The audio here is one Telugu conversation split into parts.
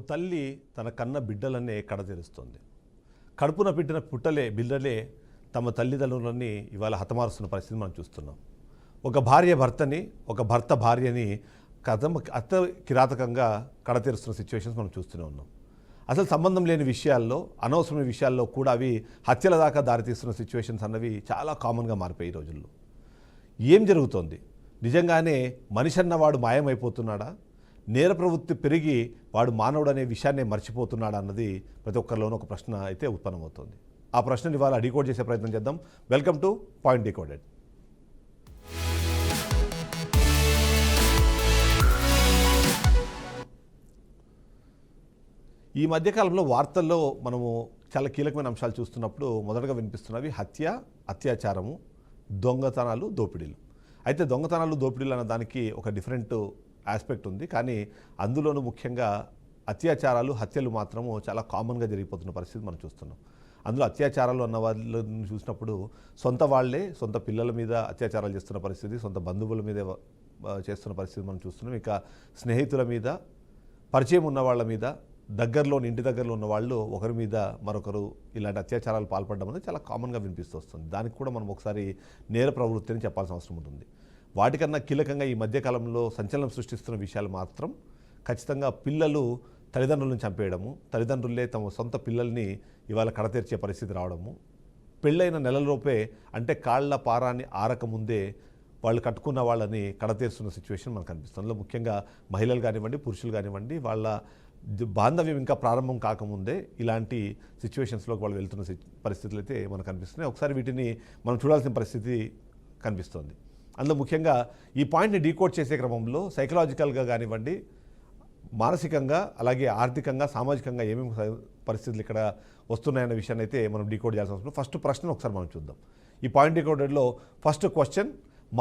తల్లి తన కన్న బిడ్డలనే కడతెరుస్తుంది. కడుపున పెట్టిన బిడ్డలే తమ తల్లిదండ్రులని ఇవాళ హతమారుస్తున్న పరిస్థితి మనం చూస్తున్నాం. ఒక భార్య భర్తని, ఒక భర్త భార్యని అత్త కిరాతకంగా కడతెరుస్తున్న సిచ్యువేషన్స్ మనం చూస్తూనే ఉన్నాం. అసలు సంబంధం లేని విషయాల్లో, అనవసరమైన విషయాల్లో కూడా అవి హత్యల దాకా దారితీస్తున్న సిచ్యువేషన్స్ అన్నవి చాలా కామన్గా మారిపోయి ఈ రోజుల్లో. ఏం జరుగుతోంది? నిజంగానే మనిషి అన్నవాడు మాయమైపోతున్నాడా? నేర ప్రవృత్తి పెరిగి వాడు మానవుడు అనే విషయాన్ని మర్చిపోతున్నాడా అన్నది ప్రతి ఒక్కరిలోనూ ఒక ప్రశ్న అయితే ఉత్పన్నమవుతుంది. ఆ ప్రశ్నని ఇవాళ డీకోడ్ చేసే ప్రయత్నం చేద్దాం. Welcome to point decoded. ఈ మధ్యకాలంలో వార్తల్లో మనము చాలా కీలకమైన అంశాలు చూస్తున్నప్పుడు మొదటగా వినిపిస్తున్నవి హత్య, అత్యాచారము, దొంగతనాలు, దోపిడీలు. అయితే దొంగతనాలు, దోపిడీలు అన్న దానికి ఒక డిఫరెంట్ ఆస్పెక్ట్ ఉంది. కానీ అందులోనూ ముఖ్యంగా అత్యాచారాలు, హత్యలు మాత్రము చాలా కామన్గా జరిగిపోతున్న పరిస్థితి మనం చూస్తున్నాం. అందులో అత్యాచారాలు అన్న వాళ్ళని చూసినప్పుడు సొంత వాళ్ళే సొంత పిల్లల మీద అత్యాచారాలు చేస్తున్న పరిస్థితి, సొంత బంధువుల మీద చేస్తున్న పరిస్థితి మనం చూస్తున్నాం. ఇక స్నేహితుల మీద, పరిచయం ఉన్న వాళ్ళ మీద, ఇంటి దగ్గరలో ఉన్న వాళ్ళు ఒకరి మీద మరొకరు ఇలాంటి అత్యాచారాలు పాల్పడడం అనేది చాలా కామన్గా వినిపిస్తూ వస్తుంది. దానికి కూడా మనం ఒకసారి నేర ప్రవృత్తి అని చెప్పాల్సిన అవసరం ఉంటుంది. వాటికన్నా కీలకంగా ఈ మధ్యకాలంలో సంచలనం సృష్టిస్తున్న విషయాలు మాత్రం ఖచ్చితంగా పిల్లలు తల్లిదండ్రులను చంపేయడము, తల్లిదండ్రులే తమ సొంత పిల్లల్ని ఇవాళ కడతీర్చే పరిస్థితి రావడము, పెళ్ళైన నెలలోపే అంటే కాళ్ల పారాన్ని ఆరకముందే వాళ్ళు కట్టుకున్న వాళ్ళని కడతీరుస్తున్న సిచ్యువేషన్ మనకు కనిపిస్తుంది. అందులో ముఖ్యంగా మహిళలు కానివ్వండి, పురుషులు కానివ్వండి, వాళ్ళ బాంధవ్యం ఇంకా ప్రారంభం కాకముందే ఇలాంటి సిచ్యువేషన్స్లోకి వాళ్ళు వెళ్తున్న పరిస్థితులు అయితే మనకు కనిపిస్తున్నాయి. ఒకసారి వీటిని మనం చూడాల్సిన పరిస్థితి కనిపిస్తుంది. అందులో ముఖ్యంగా ఈ పాయింట్ని డీకోడ్ చేసే క్రమంలో సైకలాజికల్గా కానివ్వండి, మానసికంగా, అలాగే ఆర్థికంగా, సామాజికంగా ఏమేమి పరిస్థితులు ఇక్కడ వస్తున్నాయన్న విషయాన్ని అయితే మనం డీకోడ్ చేయాల్సిన అవసరం. ఫస్ట్ ప్రశ్న ఒకసారి మనం చూద్దాం. ఈ పాయింట్ డీకోడెడ్లో ఫస్ట్ క్వశ్చన్,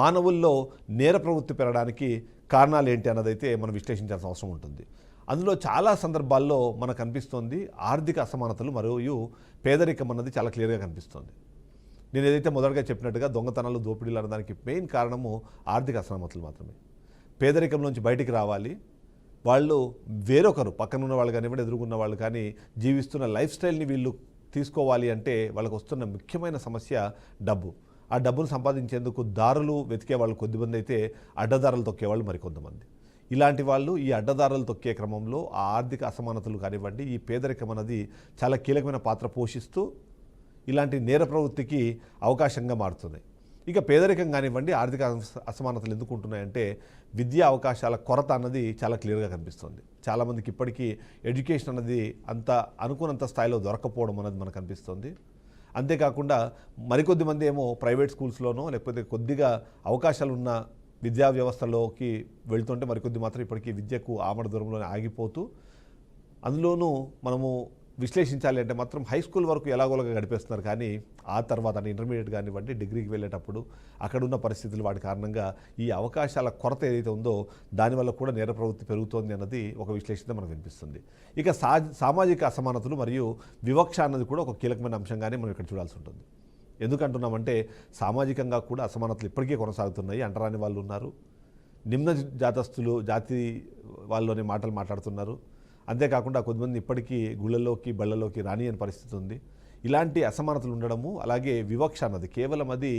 మానవుల్లో నేర ప్రవృత్తి పెరగడానికి కారణాలు ఏంటి అన్నదైతే మనం విశ్లేషించాల్సిన అవసరం ఉంటుంది. అందులో చాలా సందర్భాల్లో మనకు కనిపిస్తోంది ఆర్థిక అసమానతలు మరియు పేదరికం అన్నది చాలా క్లియర్గా కనిపిస్తుంది. నేను ఏదైతే మొదటగా చెప్పినట్టుగా దొంగతనాలు, దోపిడీలు అన్నదానికి మెయిన్ కారణము ఆర్థిక అసమానతలు మాత్రమే. పేదరికం నుంచి బయటికి రావాలి, వాళ్ళు వేరొకరు పక్కన ఉన్న వాళ్ళు కానివ్వండి, ఎదురుగున్న వాళ్ళు కానీ జీవిస్తున్న లైఫ్ స్టైల్ని వీళ్ళు తీసుకోవాలి అంటే వాళ్ళకు వస్తున్న ముఖ్యమైన సమస్య డబ్బు. ఆ డబ్బును సంపాదించేందుకు దారులు వెతికే వాళ్ళు కొద్దిమంది అయితే అడ్డదారులు తొక్కేవాళ్ళు మరికొంతమంది. ఇలాంటి వాళ్ళు ఈ అడ్డదారులు తొక్కే క్రమంలో ఆ ఆర్థిక అసమానతలు కానివ్వండి, ఈ పేదరికం అన్నది చాలా కీలకమైన పాత్ర పోషిస్తూ ఇలాంటి నేర ప్రవృత్తికి అవకాశంగా మారుతుంది. ఇక పేదరికం కానివ్వండి, ఆర్థిక అసమానతలు ఎందుకు ఉంటున్నాయంటే విద్యా అవకాశాల కొరత అన్నది చాలా క్లియర్గా కనిపిస్తుంది. చాలామందికి ఇప్పటికీ ఎడ్యుకేషన్ అన్నది అంత అనుకున్నంత స్థాయిలో దొరకపోవడం అన్నది మనకు కనిపిస్తుంది. అంతేకాకుండా మరికొద్ది మంది ఏమో ప్రైవేట్ స్కూల్స్లోనో లేకపోతే కొద్దిగా అవకాశాలు ఉన్న విద్యా వ్యవస్థలోకి వెళ్తుంటే మరికొద్ది మాత్రం ఇప్పటికీ విద్యకు ఆమడ దూరంలోనే ఆగిపోతూ, అందులోనూ మనము విశ్లేషించాలి అంటే మాత్రం హై స్కూల్ వరకు ఎలాగోలాగా గడిపేస్తున్నారు. కానీ ఆ తర్వాత ఇంటర్మీడియట్ కానివ్వండి, డిగ్రీకి వెళ్ళేటప్పుడు అక్కడున్న పరిస్థితులు వాటి కారణంగా ఈ అవకాశాల కొరత ఏదైతే ఉందో దానివల్ల కూడా నేర ప్రవృత్తి పెరుగుతోంది అన్నది ఒక విశ్లేషణ మనకు వినిపిస్తుంది. ఇక సామాజిక అసమానతలు మరియు వివక్ష అన్నది కూడా ఒక కీలకమైన అంశంగానే మనం ఇక్కడ చూడాల్సి ఉంటుంది. ఎందుకంటున్నామంటే సామాజికంగా కూడా అసమానతలు ఇప్పటికీ కొనసాగుతున్నాయి. అంటరాని వాళ్ళు ఉన్నారు, నిమ్న జాతి వాళ్ళలోనే మాటలు మాట్లాడుతున్నారు. అంతేకాకుండా కొంతమంది ఇప్పటికీ గుళ్ళల్లోకి బళ్ళల్లోకి రాని అని పరిస్థితి ఉంది. ఇలాంటి అసమానతలు ఉండడము, అలాగే వివక్ష అన్నది కేవలం అది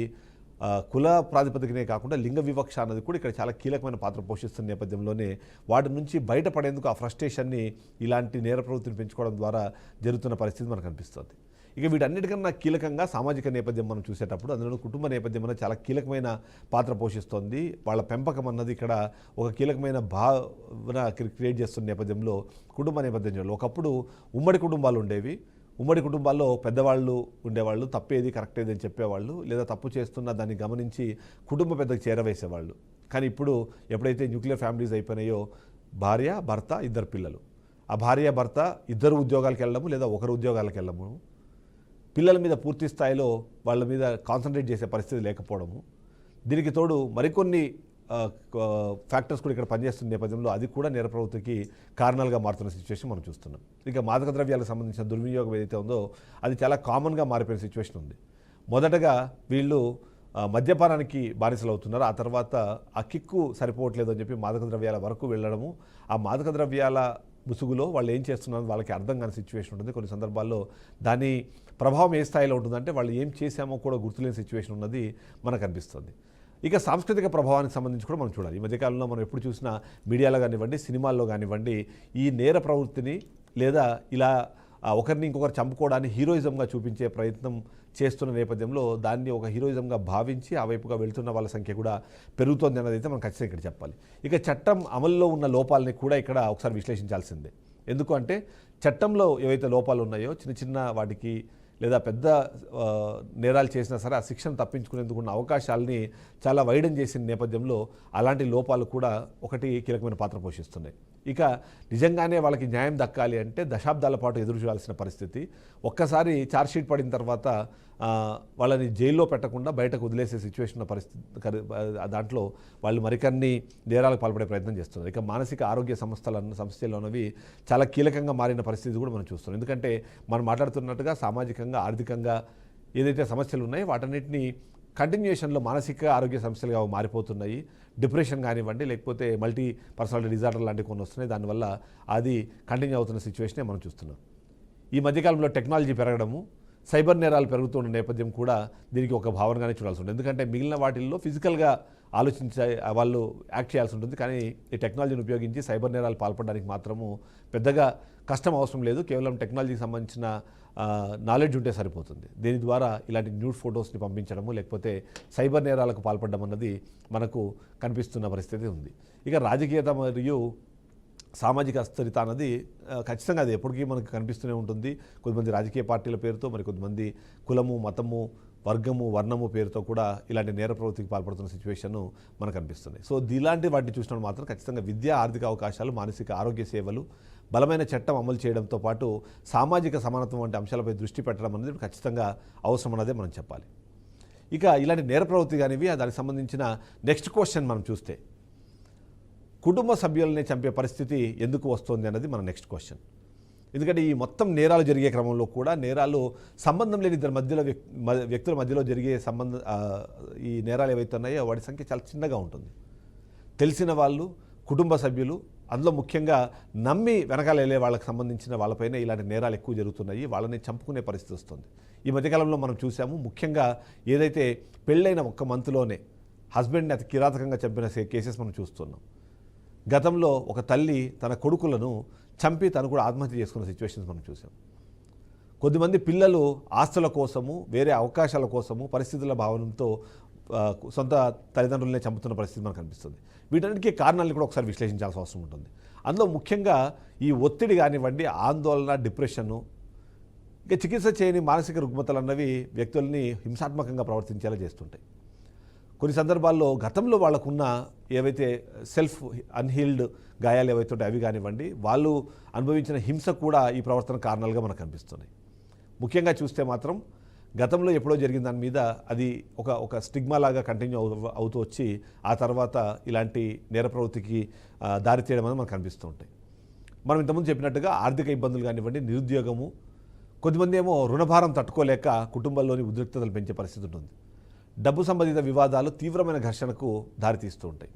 కుల ప్రాతిపదికనే కాకుండా లింగ వివక్ష అన్నది కూడా ఇక్కడ చాలా కీలకమైన పాత్ర పోషిస్తున్న నేపథ్యంలోనే వాటి నుంచి బయటపడేందుకు ఆ ఫ్రస్ట్రేషన్ని ఇలాంటి నేర ప్రవృత్తిని పెంచుకోవడం ద్వారా జరుగుతున్న పరిస్థితి మనకు కనిపిస్తుంది. ఇక వీటన్నిటికన్నా కీలకంగా సామాజిక నేపథ్యం మనం చూసేటప్పుడు అందులో కుటుంబ నేపథ్యం అనేది చాలా కీలకమైన పాత్ర పోషిస్తోంది. వాళ్ళ పెంపకం అన్నది ఇక్కడ ఒక కీలకమైన భావన క్రియేట్ చేస్తున్న నేపథ్యంలో కుటుంబ నేపథ్యంలో ఒకప్పుడు ఉమ్మడి కుటుంబాలు ఉండేవి. ఉమ్మడి కుటుంబాల్లో పెద్దవాళ్ళు ఉండేవాళ్ళు, తప్పేది కరెక్ట్ ఏది అని చెప్పేవాళ్ళు, లేదా తప్పు చేస్తున్న దాన్ని గమనించి కుటుంబ పెద్దకు చేరవేసేవాళ్ళు. కానీ ఇప్పుడు ఎప్పుడైతే న్యూక్లియర్ ఫ్యామిలీస్ అయిపోయినాయో భార్య, భర్త, ఇద్దరు పిల్లలు, ఆ భార్య భర్త ఇద్దరు ఉద్యోగాలకు వెళ్ళడము లేదా ఒకరు ఉద్యోగాలకు వెళ్ళడము, పిల్లల మీద పూర్తి స్థాయిలో వాళ్ళ మీద కాన్సన్ట్రేట్ చేసే పరిస్థితి లేకపోవడము, దీనికి తోడు మరికొన్ని ఫ్యాక్టర్స్ కూడా ఇక్కడ పనిచేస్తున్న నేపథ్యంలో అది కూడా నేర ప్రవృత్తికి కారణాలుగా మారుతున్న సిచ్యువేషన్ మనం చూస్తున్నాం. ఇక మాదక ద్రవ్యాలకు సంబంధించిన దుర్వినియోగం ఏదైతే ఉందో అది చాలా కామన్గా మారిపోయిన సిచ్యువేషన్ ఉంది. మొదటగా వీళ్ళు మద్యపానానికి బానిసలు అవుతున్నారు. ఆ తర్వాత ఆ కిక్కు సరిపోవట్లేదు అని చెప్పి మాదక ద్రవ్యాల వరకు వెళ్ళడము, ఆ మాదక ద్రవ్యాల ముసుగులో వాళ్ళు ఏం చేస్తున్నారు వాళ్ళకి అర్థం కాని సిచ్యువేషన్ ఉంటుంది. కొన్ని సందర్భాల్లో దాని ప్రభావం ఏ స్థాయిలో ఉంటుందంటే వాళ్ళు ఏం చేశామో కూడా గుర్తులేని సిచ్యువేషన్ ఉన్నది మనకు అనిపిస్తుంది. ఇక సాంస్కృతిక ప్రభావానికి సంబంధించి కూడా మనం చూడాలి. ఈ మధ్యకాలంలో మనం ఎప్పుడు చూసినా మీడియాలో కానివ్వండి, సినిమాల్లో కానివ్వండి, ఈ నేర ప్రవృత్తిని లేదా ఇలా ఒకరిని ఇంకొకరు చంపుకోవడాన్ని హీరోయిజంగా చూపించే ప్రయత్నం చేస్తున్న నేపథ్యంలో దాన్ని ఒక హీరోయిజంగా భావించి ఆ వైపుగా వెళ్తున్న వాళ్ళ సంఖ్య కూడా పెరుగుతోంది అన్నది అయితే మనం ఖచ్చితంగా ఇక్కడ చెప్పాలి. ఇక చట్టం అమల్లో ఉన్న లోపాలని కూడా ఇక్కడ ఒకసారి విశ్లేషించాల్సిందే. ఎందుకు అంటే చట్టంలో ఏవైతే లోపాలు ఉన్నాయో చిన్న చిన్న వాటికి లేదా పెద్ద నేరాలు చేసినా సరే ఆ శిక్షను తప్పించుకునేందుకు ఉన్న అవకాశాలని చాలా వైడన్ చేసిన నేపథ్యంలో అలాంటి లోపాలు కూడా ఒకటి కీలకమైన పాత్ర పోషిస్తున్నాయి. ఇక నిజంగానే వాళ్ళకి న్యాయం దక్కాలి అంటే దశాబ్దాల పాటు ఎదురు చూడాల్సిన పరిస్థితి. ఒక్కసారి ఛార్జ్షీట్ పడిన తర్వాత వాళ్ళని జైల్లో పెట్టకుండా బయటకు వదిలేసే సిచ్యువేషన్ ఉన్న పరిస్థితి, దాంట్లో వాళ్ళు మరికన్ని నేరాలకు పాల్పడే ప్రయత్నం చేస్తున్నారు. ఇక మానసిక ఆరోగ్య సమస్యలు అనేవి చాలా కీలకంగా మారిన పరిస్థితి కూడా మనం చూస్తున్నాం. ఎందుకంటే మనం మాట్లాడుతున్నట్టుగా సామాజికంగా, ఆర్థికంగా ఏదైతే సమస్యలు ఉన్నాయో వాటన్నిటిని కంటిన్యూషన్లో మానసిక ఆరోగ్య సమస్యలుగా మారిపోతున్నాయి. డిప్రెషన్ కానివ్వండి, లేకపోతే మల్టీ పర్సనాలిటీ డిజార్డర్ లాంటివి కొన్ని వస్తున్నాయి. దానివల్ల అది కంటిన్యూ అవుతున్న సిచ్యువేషనే మనం చూస్తున్నాం. ఈ మధ్యకాలంలో టెక్నాలజీ పెరగడము, సైబర్ నేరాలు పెరుగుతున్న నేపథ్యం కూడా దీనికి ఒక భావనగానే చూడాల్సి ఉంటుంది. ఎందుకంటే మిగిలిన వాటిల్లో ఫిజికల్గా ఆలోచించే వాళ్ళు యాక్ట్ చేయాల్సి ఉంటుంది. కానీ ఈ టెక్నాలజీని ఉపయోగించి సైబర్ నేరాలు పాల్పడడానికి మాత్రము పెద్దగా కష్టం అవసరం లేదు. కేవలం టెక్నాలజీకి సంబంధించిన నాలెడ్జ్ ఉంటే సరిపోతుంది. దీని ద్వారా ఇలాంటి న్యూడ్ ఫొటోస్ని పంపించడము, లేకపోతే సైబర్ నేరాలకు పాల్పడడం అన్నది మనకు కనిపిస్తున్న పరిస్థితి ఉంది. ఇక రాజకీయత మరియు సామాజిక అస్థిరత అన్నది ఖచ్చితంగా అది ఎప్పటికీ మనకు కనిపిస్తూనే ఉంటుంది. కొంతమంది రాజకీయ పార్టీల పేరుతో, మరి కొంతమంది కులము, మతము, వర్గము, వర్ణము పేరుతో కూడా ఇలాంటి నేర ప్రవృత్తికి పాల్పడుతున్న సిచ్యువేషన్ మనకు కనిపిస్తుంది. సో ఇలాంటి వాటిని చూసినప్పుడు మాత్రం ఖచ్చితంగా విద్య, ఆర్థిక అవకాశాలు, మానసిక ఆరోగ్య సేవలు, బలమైన చట్టం అమలు చేయడంతో పాటు సామాజిక సమానత్వం వంటి అంశాలపై దృష్టి పెట్టడం అనేది ఖచ్చితంగా అవసరం అన్నదే మనం చెప్పాలి. ఇక ఇలాంటి నేర ప్రవృత్తి కానివి దానికి సంబంధించిన నెక్స్ట్ క్వశ్చన్ మనం చూస్తే కుటుంబ సభ్యులనే చంపే పరిస్థితి ఎందుకు వస్తుంది అన్నది మన నెక్స్ట్ క్వశ్చన్. ఎందుకంటే ఈ మొత్తం నేరాలు జరిగే క్రమంలో కూడా నేరాలు సంబంధం లేని ఇద్దరు వ్యక్తుల మధ్యలో జరిగే ఈ నేరాలు ఏవైతే ఉన్నాయో వాటి సంఖ్య చాలా చిన్నగా ఉంటుంది. తెలిసిన వాళ్ళు, కుటుంబ సభ్యులు, అందులో ముఖ్యంగా నమ్మి వెనకాల వెళ్ళే వాళ్ళకి సంబంధించిన వాళ్ళపైన ఇలాంటి నేరాలు ఎక్కువ జరుగుతున్నాయి. వాళ్ళని చంపుకునే పరిస్థితి వస్తుంది. ఈ మధ్యకాలంలో మనం చూసాము, ముఖ్యంగా ఏదైతే పెళ్ళైన ఒక్క మంత్లోనే హస్బెండ్ని అతి కిరాతకంగా చంపిన కేసెస్ మనం చూస్తున్నాం. గతంలో ఒక తల్లి తన కొడుకులను చంపి తను కూడా ఆత్మహత్య చేసుకున్న సిచ్యువేషన్స్ మనం చూసాం. కొద్దిమంది పిల్లలు ఆస్తుల కోసము, వేరే అవకాశాల కోసము, పరిస్థితుల భావనతో సొంత తల్లిదండ్రులనే చంపుతున్న పరిస్థితి మనకు కనిపిస్తుంది. వీటన్నిటికీ కారణాలను కూడా ఒకసారి విశ్లేషించాల్సిన అవసరం ఉంటుంది. అందులో ముఖ్యంగా ఈ ఒత్తిడి కానివ్వండి, ఆందోళన, డిప్రెషను, ఇక చికిత్స చేయని మానసిక రుగ్మతలు అన్నవి వ్యక్తుల్ని హింసాత్మకంగా ప్రవర్తించేలా చేస్తుంటాయి. కొన్ని సందర్భాల్లో గతంలో వాళ్ళకున్న ఏవైతే సెల్ఫ్ అన్హీల్డ్ గాయాలు ఏవైతే ఉంటాయో అవి కానివ్వండి, వాళ్ళు అనుభవించిన హింస కూడా ఈ ప్రవర్తన కారణాలుగా మనకు కనిపిస్తున్నాయి. ముఖ్యంగా చూస్తే మాత్రం గతంలో ఎప్పుడో జరిగిన దాని మీద అది ఒక స్టిగ్మా లాగా కంటిన్యూ అవుతూ వచ్చి ఆ తర్వాత ఇలాంటి నేర ప్రవృత్తికి దారితీయడం అనేది మనకు కనిపిస్తూ ఉంటాయి. మనం ఇంతకుముందు చెప్పినట్టుగా ఆర్థిక ఇబ్బందులు కానివ్వండి, నిరుద్యోగము, కొద్దిమంది ఏమో రుణభారం తట్టుకోలేక కుటుంబంలోని ఉద్రిక్తతలు పెంచే పరిస్థితి ఉంటుంది. డబ్బు సంబంధిత వివాదాలు తీవ్రమైన ఘర్షణకు దారితీస్తూ ఉంటాయి.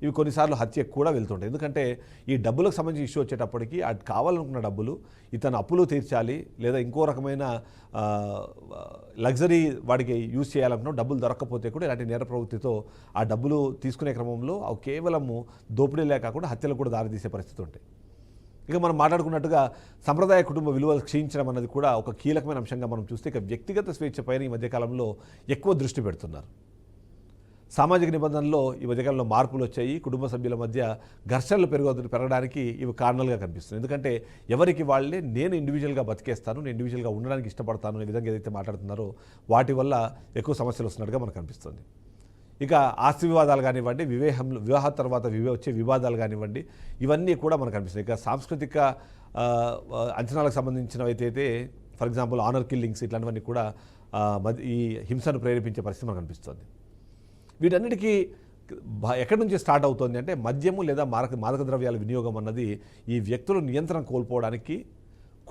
ఇవి కొన్నిసార్లు హత్యకు కూడా వెళ్తుంటాయి. ఎందుకంటే ఈ డబ్బులకు సంబంధించి ఇష్యూ వచ్చేటప్పటికి అది కావాలనుకున్న డబ్బులు ఇతను అప్పులు తీర్చాలి, లేదా ఇంకో రకమైన లగ్జరీ వాడికి యూజ్ చేయాలనుకున్న డబ్బులు దొరకకపోతే కూడా ఇలాంటి నేర ప్రవృత్తితో ఆ డబ్బులు తీసుకునే క్రమంలో అవి కేవలము దోపిడీలే కాకుండా హత్యలకు కూడా దారితీసే పరిస్థితి ఉంటాయి. ఇక మనం మాట్లాడుకున్నట్టుగా సంప్రదాయ కుటుంబ విలువలు క్షీణించడం అన్నది కూడా ఒక కీలకమైన అంశంగా మనం చూస్తే ఇక వ్యక్తిగత స్వేచ్ఛ పైన ఈ మధ్యకాలంలో ఎక్కువ దృష్టి పెడుతున్నారు. సామాజిక నిబంధనల్లో ఈ మధ్యకాలంలో మార్పులు వచ్చాయి. కుటుంబ సభ్యుల మధ్య ఘర్షణలు పెరగడానికి ఇవి కారణాలుగా కనిపిస్తుంది. ఎందుకంటే ఎవరికి వాళ్ళే నేను ఇండివిజువల్గా బతికేస్తాను, నేను ఇండివిజువల్గా ఉండడానికి ఇష్టపడతాను అనే విధంగా ఏదైతే మాట్లాడుతున్నారో వాటి వల్ల ఎక్కువ సమస్యలు వస్తున్నట్టుగా మనకు కనిపిస్తుంది. ఇక ఆస్తి వివాదాలు కానివ్వండి, వివాహ తర్వాత వచ్చే వివాదాలు కానివ్వండి, ఇవన్నీ కూడా మనకు కనిపిస్తాయి. ఇక సాంస్కృతిక అంచనాలకు సంబంధించినవి అయితే ఫర్ ఎగ్జాంపుల్ ఆనర్ కిల్లింగ్స్ ఇట్లాంటివన్నీ కూడా ఈ హింసను ప్రేరేపించే పరిస్థితి మనకు కనిపిస్తుంది. వీటన్నిటికీ ఎక్కడి నుంచి స్టార్ట్ అవుతుంది అంటే మద్యము లేదా మాదక ద్రవ్యాల వినియోగం అన్నది ఈ వ్యక్తులు నియంత్రణ కోల్పోవడానికి,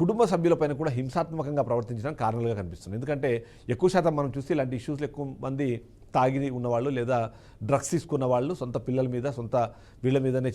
కుటుంబ సభ్యులపైన కూడా హింసాత్మకంగా ప్రవర్తించడానికి కారణాలుగా కనిపిస్తుంది. ఎందుకంటే ఎక్కువ శాతం మనం చూస్తే ఇలాంటి ఇష్యూస్లో ఎక్కువ మంది తాగి ఉన్నవాళ్ళు లేదా డ్రగ్స్ తీసుకున్న వాళ్ళు సొంత పిల్లల మీద, సొంత వీళ్ళ మీదనే